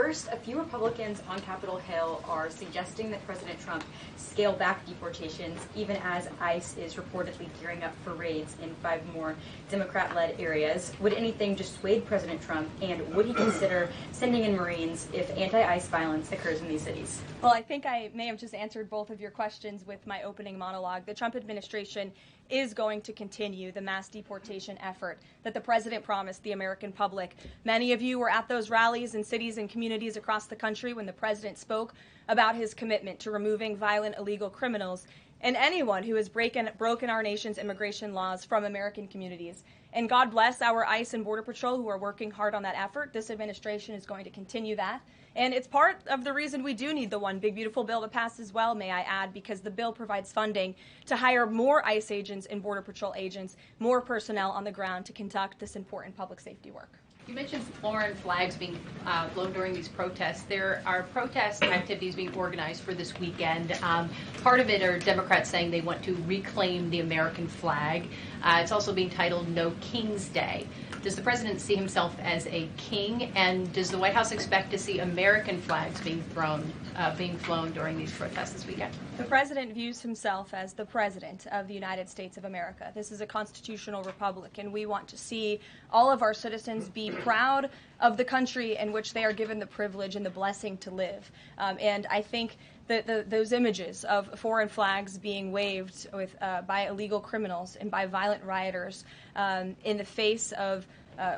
First, a few Republicans on Capitol Hill are suggesting that President Trump scale back deportations, even as ICE is reportedly gearing up for raids in 5 more Democrat-led areas. Would anything dissuade President Trump, and would he consider sending in Marines if anti-ICE violence occurs in these cities? Well, I think I may have just answered both of your questions with my opening monologue. The Trump administration is going to continue the mass deportation effort that the president promised the American public. Many of you were at those rallies in cities and communities across the country when the president spoke about his commitment to removing violent illegal criminals and anyone who has broken our nation's immigration laws from American communities. And God bless our ICE and Border Patrol who are working hard on that effort. This administration is going to continue that. And it's part of the reason we do need the One Big Beautiful Bill to pass as well, may I add, because the bill provides funding to hire more ICE agents and Border Patrol agents, more personnel on the ground to conduct this important public safety work. You mentioned foreign flags being blown during these protests. There are protest activities being organized for this weekend. Part of it are Democrats saying they want to reclaim the American flag. It's also being titled No King's Day. Does the president see himself as a king, and does the White House expect to see American flags being flown during these protests this weekend? The president views himself as the president of the United States of America. This is a constitutional republic, and we want to see all of our citizens be proud of the country in which they are given the privilege and the blessing to live. And I think that those images of foreign flags being waved by illegal criminals and by violent rioters in the face of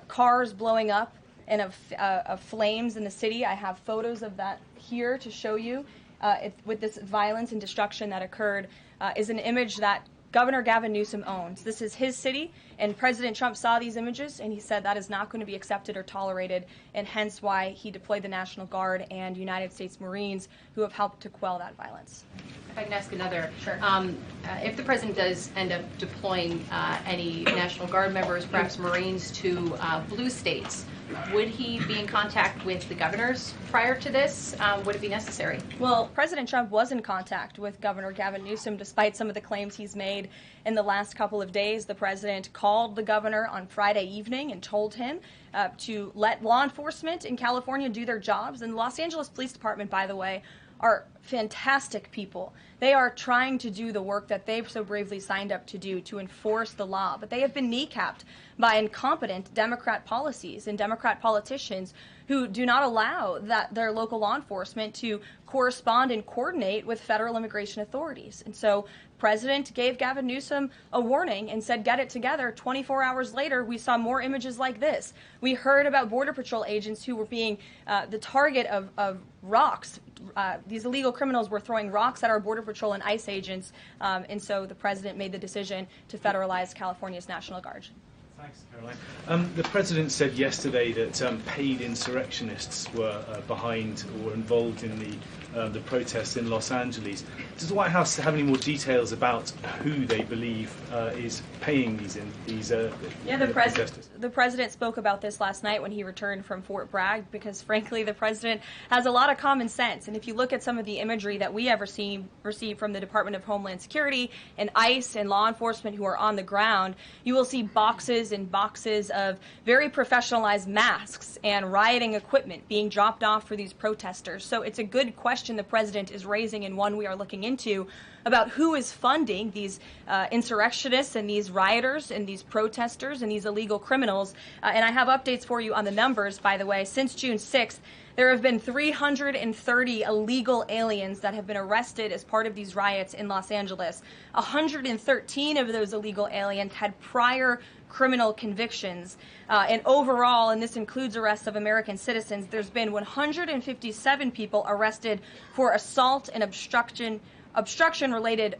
cars blowing up and of flames in the city. I have photos of that here to show you. With this violence and destruction that occurred is an image that Governor Gavin Newsom owns. This is his city, and President Trump saw these images, and he said that is not going to be accepted or tolerated, and hence why he deployed the National Guard and United States Marines who have helped to quell that violence. If I can ask another. Sure. If the president does end up deploying any National Guard members, perhaps Marines, to blue states, would he be in contact with the governors prior to this? Would it be necessary? Well, President Trump was in contact with Governor Gavin Newsom despite some of the claims he's made in the last couple of days. The president called the governor on Friday evening and told him to let law enforcement in California do their jobs. And the Los Angeles Police Department, by the way, are fantastic people. They are trying to do the work that they've so bravely signed up to do, to enforce the law. But they have been kneecapped by incompetent Democrat policies and Democrat politicians who do not allow their local law enforcement to correspond and coordinate with federal immigration authorities. And so the president gave Gavin Newsom a warning and said, get it together. 24 hours later, we saw more images like this. We heard about Border Patrol agents who were being the target of rocks. These illegal criminals were throwing rocks at our Border Patrol and ICE agents, and so the president made the decision to federalize California's National Guard. Thanks, Karoline. The president said yesterday that paid insurrectionists were behind or involved in the protests in Los Angeles. Does the White House have any more details about who they believe is paying these protesters? The president spoke about this last night when he returned from Fort Bragg, because frankly the president has a lot of common sense. And if you look at some of the imagery that we have received from the Department of Homeland Security and ICE and law enforcement who are on the ground, you will see boxes and boxes of very professionalized masks and rioting equipment being dropped off for these protesters. So it's a good question the president is raising, and one we are looking into, about who is funding these insurrectionists and these rioters and these protesters and these illegal criminals. And I have updates for you on the numbers, by the way. Since June 6th, there have been 330 illegal aliens that have been arrested as part of these riots in Los Angeles. 113 of those illegal aliens had prior criminal convictions. And overall, and this includes arrests of American citizens, there's been 157 people arrested for assault and obstruction-related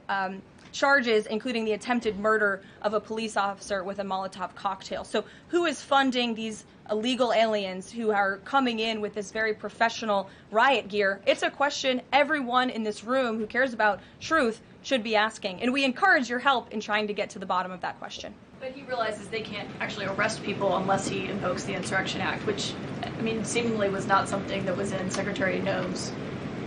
charges, including the attempted murder of a police officer with a Molotov cocktail. So who is funding these illegal aliens who are coming in with this very professional riot gear? It's a question everyone in this room who cares about truth should be asking. And we encourage your help in trying to get to the bottom of that question. But he realizes they can't actually arrest people unless he invokes the Insurrection Act, which, I mean, seemingly was not something that was in Secretary Noem's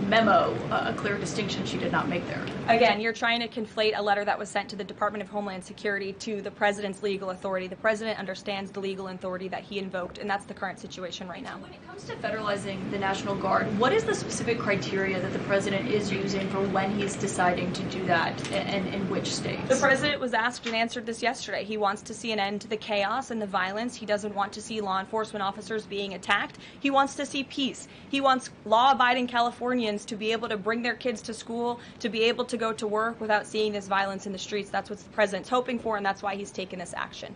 memo a clear distinction she did not make there. Again, you're trying to conflate a letter that was sent to the Department of Homeland Security to the president's legal authority. The president understands the legal authority that he invoked, and that's the current situation right now. When it comes to federalizing the National Guard, what is the specific criteria that the president is using for when he's deciding to do that, and in which states? The president was asked and answered this yesterday. He wants to see an end to the chaos and the violence. He doesn't want to see law enforcement officers being attacked. He wants to see peace. He wants law-abiding Californians to be able to bring their kids to school, to be able to go to work without seeing this violence in the streets. That's what the president's hoping for, and that's why he's taken this action.